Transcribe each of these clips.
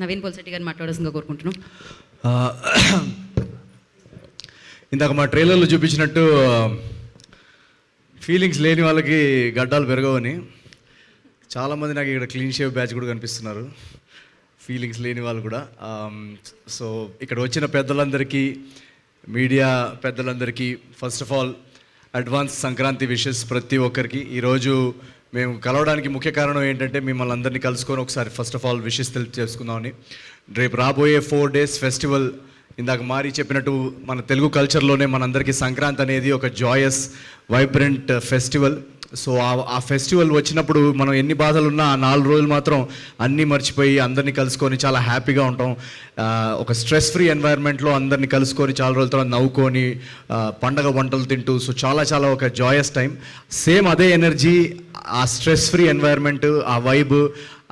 నవీన్ పోల్శెట్టి గారిని మాట్లాడాల్సిందిగా కోరుకుంటున్నాం. ఇందాక మా ట్రైలర్లో చూపించినట్టు ఫీలింగ్స్ లేని వాళ్ళకి గడ్డాలు పెరగవని చాలామంది నాకు ఇక్కడ క్లీన్ షేవ్ బ్యాచ్ కూడా కనిపిస్తున్నారు, ఫీలింగ్స్ లేని వాళ్ళు కూడా. సో ఇక్కడ వచ్చిన పెద్దలందరికీ, మీడియా పెద్దలందరికీ first of all advance Sankranti wishes ప్రతి ఒక్కరికి. ఈరోజు మేము కలవడానికి ముఖ్య కారణం ఏంటంటే మిమ్మల్ని అందరినీ కలుసుకొని ఒకసారి ఫస్ట్ ఆఫ్ ఆల్ విషెస్ చేసుకుందామని. రేపు రాబోయే 4 days ఫెస్టివల్, ఇందాక మారి చెప్పినట్టు మన తెలుగు కల్చర్లోనే మనందరికీ సంక్రాంతి అనేది ఒక జాయస్ వైబ్రెంట్ ఫెస్టివల్. సో ఆ ఫెస్టివల్ వచ్చినప్పుడు మనం ఎన్ని బాధలు ఉన్నా ఆ 4 రోజులు మాత్రం అన్నీ మర్చిపోయి అందరినీ కలుసుకొని చాలా హ్యాపీగా ఉంటాం. ఒక స్ట్రెస్ ఫ్రీ ఎన్వైర్న్మెంట్లో అందరినీ కలుసుకొని చాలా రోజుల తర్వాత నవ్వుకొని పండగ వంటలు తింటూ, సో చాలా చాలా ఒక జాయస్ టైం. సేమ్ అదే ఎనర్జీ, ఆ స్ట్రెస్ ఫ్రీ ఎన్వైర్న్మెంట్, ఆ వైబ్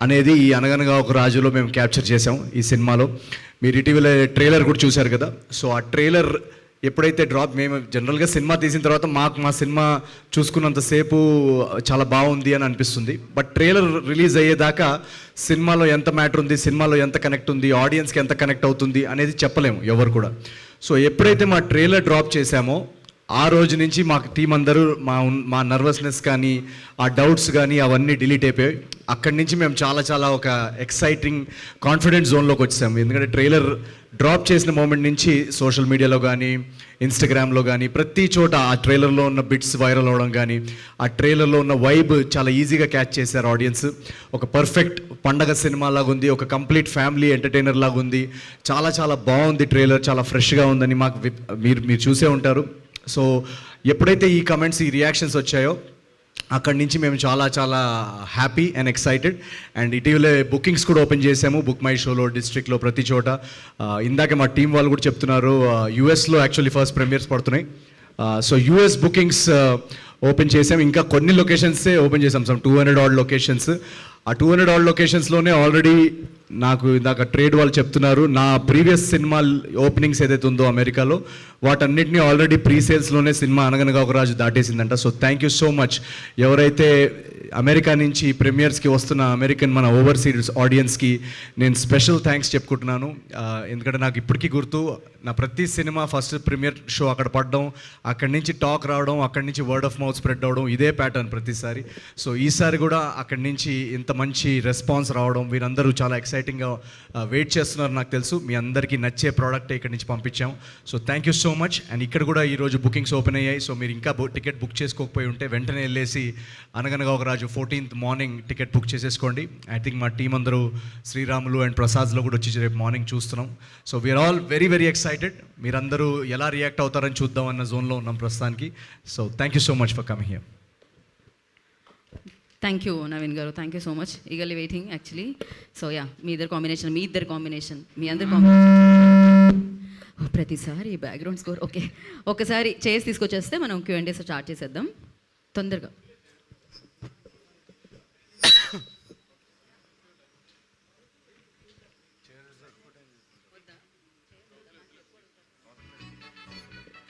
అనేది ఈ అనగనగా ఒక రాజులో మేము క్యాప్చర్ చేసాం ఈ సినిమాలో. మీరు ఇటీవల ట్రైలర్ కూడా చూశారు కదా. సో ఆ ట్రైలర్ ఎప్పుడైతే డ్రాప్, మేము జనరల్గా సినిమా తీసిన తర్వాత మా సినిమా చూసుకున్నంతసేపు చాలా బాగుంది అని అనిపిస్తుంది. బట్ ట్రైలర్ రిలీజ్ అయ్యేదాకా సినిమాలో ఎంత మ్యాటర్ ఉంది, సినిమాలో ఎంత కనెక్ట్ ఉంది, ఆడియన్స్కి ఎంత కనెక్ట్ అవుతుంది అనేది చెప్పలేము ఎవరు కూడా. సో ఎప్పుడైతే మా ట్రైలర్ డ్రాప్ చేశామో ఆ రోజు నుంచి మాకు టీం అందరూ మా నర్వస్నెస్ కానీ, ఆ డౌట్స్ కానీ అవన్నీ డిలీట్ అయిపోయాయి. అక్కడి నుంచి మేము చాలా చాలా ఒక ఎక్సైటింగ్ కాన్ఫిడెంట్ జోన్లోకి వచ్చాము. ఎందుకంటే ట్రైలర్ డ్రాప్ చేసిన మూమెంట్ నుంచి సోషల్ మీడియాలో కానీ, ఇన్స్టాగ్రామ్లో కానీ ప్రతి చోట ఆ ట్రైలర్లో ఉన్న బిట్స్ వైరల్ అవ్వడం కానీ, ఆ ట్రైలర్లో ఉన్న వైబ్ చాలా ఈజీగా క్యాచ్ చేశారు ఆడియన్స్. ఒక పర్ఫెక్ట్ పండగ సినిమా లాగా ఉంది, ఒక కంప్లీట్ ఫ్యామిలీ ఎంటర్టైనర్ లాగా ఉంది. చాలా చాలా బాగుంది ట్రైలర్, చాలా ఫ్రెష్గా ఉందని మాకు మీరు చూసే ఉంటారు. సో ఎప్పుడైతే ఈ కమెంట్స్, ఈ రియాక్షన్స్ వచ్చాయో అక్కడి నుంచి మేము చాలా చాలా హ్యాపీ అండ్ ఎక్సైటెడ్. అండ్ ఇటీవలే బుకింగ్స్ కూడా ఓపెన్ చేసాము, బుక్ మై షోలో, డిస్ట్రిక్ట్లో, ప్రతి చోట. ఇందాక మా టీం వాళ్ళు కూడా చెప్తున్నారు, యూఎస్లో యాక్చువల్లీ ఫస్ట్ ప్రీమియర్స్ పడుతున్నాయి. సో యూఎస్ బుకింగ్స్ ఓపెన్ చేసాం. ఇంకా కొన్ని లొకేషన్సే ఓపెన్ చేసాం, సమ్ 200 odd లొకేషన్స్. ఆ 200 odd లొకేషన్స్లోనే ఆల్రెడీ నాకు ఇందాక ట్రేడ్ వాళ్ళు చెప్తున్నారు, నా ప్రీవియస్ సినిమా ఓపెనింగ్స్ ఏదైతే ఉందో అమెరికాలో వాటన్నిటినీ ఆల్రెడీ ప్రీ సేల్స్లోనే సినిమా అనగనగా ఒక రాజు దాటేసిందంట. So thank you so much ఎవరైతే అమెరికా నుంచి ప్రీమియర్స్కి వస్తున్న అమెరికన్ మన ఓవర్సీస్ ఆడియన్స్కి నేను స్పెషల్ థ్యాంక్స్ చెప్పుకుంటున్నాను. ఎందుకంటే నాకు ఇప్పటికీ గుర్తు, నా ప్రతి సినిమా ఫస్ట్ ప్రీమియర్ షో అక్కడ పడడం, అక్కడి నుంచి టాక్ రావడం, అక్కడి నుంచి వర్డ్ ఆఫ్ మౌత్ స్ప్రెడ్ అవ్వడం, ఇదే ప్యాటర్న్ ప్రతిసారి. సో ఈసారి కూడా అక్కడి నుంచి ఇంత మంచి రెస్పాన్స్ రావడం, మీరందరూ చాలా ఎక్సైటింగ్గా వెయిట్ చేస్తున్నారు నాకు తెలుసు. మీ అందరికీ నచ్చే ప్రోడక్టే ఇక్కడి నుంచి పంపించాం. So thank you so much. And ఇక్కడ కూడా ఈరోజు బుకింగ్స్ ఓపెన్ అయ్యాయి. సో మీరు ఇంకా టికెట్ బుక్ చేసుకోకపోయి ఉంటే వెంటనే వెళ్ళేసి Anaganaga Oka Raju 14th morning ticket book చేసేసుకోండి. ఐ థింక్ మా టీం అందరూ శ్రీరాములు అండ్ ప్రసాద్లో కూడా వచ్చి రేపు మార్నింగ్ చూస్తున్నాం. So we are all very very excited. మీరందరూ ఎలా రియాక్ట్ అవుతారని చూద్దాం అన్న జోన్లో ఉన్నాం ప్రస్తుతానికి. So thank you so much for coming here. Thank you Naveen garu, thank you so much. Eagerly waiting actually. So yeah, మీ ఇద్దరు కాంబినేషన్, మీ అందరి కాంబినేషన్ ప్రతిసారి బ్యాక్గ్రౌండ్ స్కోర్. ఓకే, ఒకసారి చేసి తీసుకొచ్చేస్తే మనం Q&A స్టార్ట్ చేసేద్దాం తొందరగా.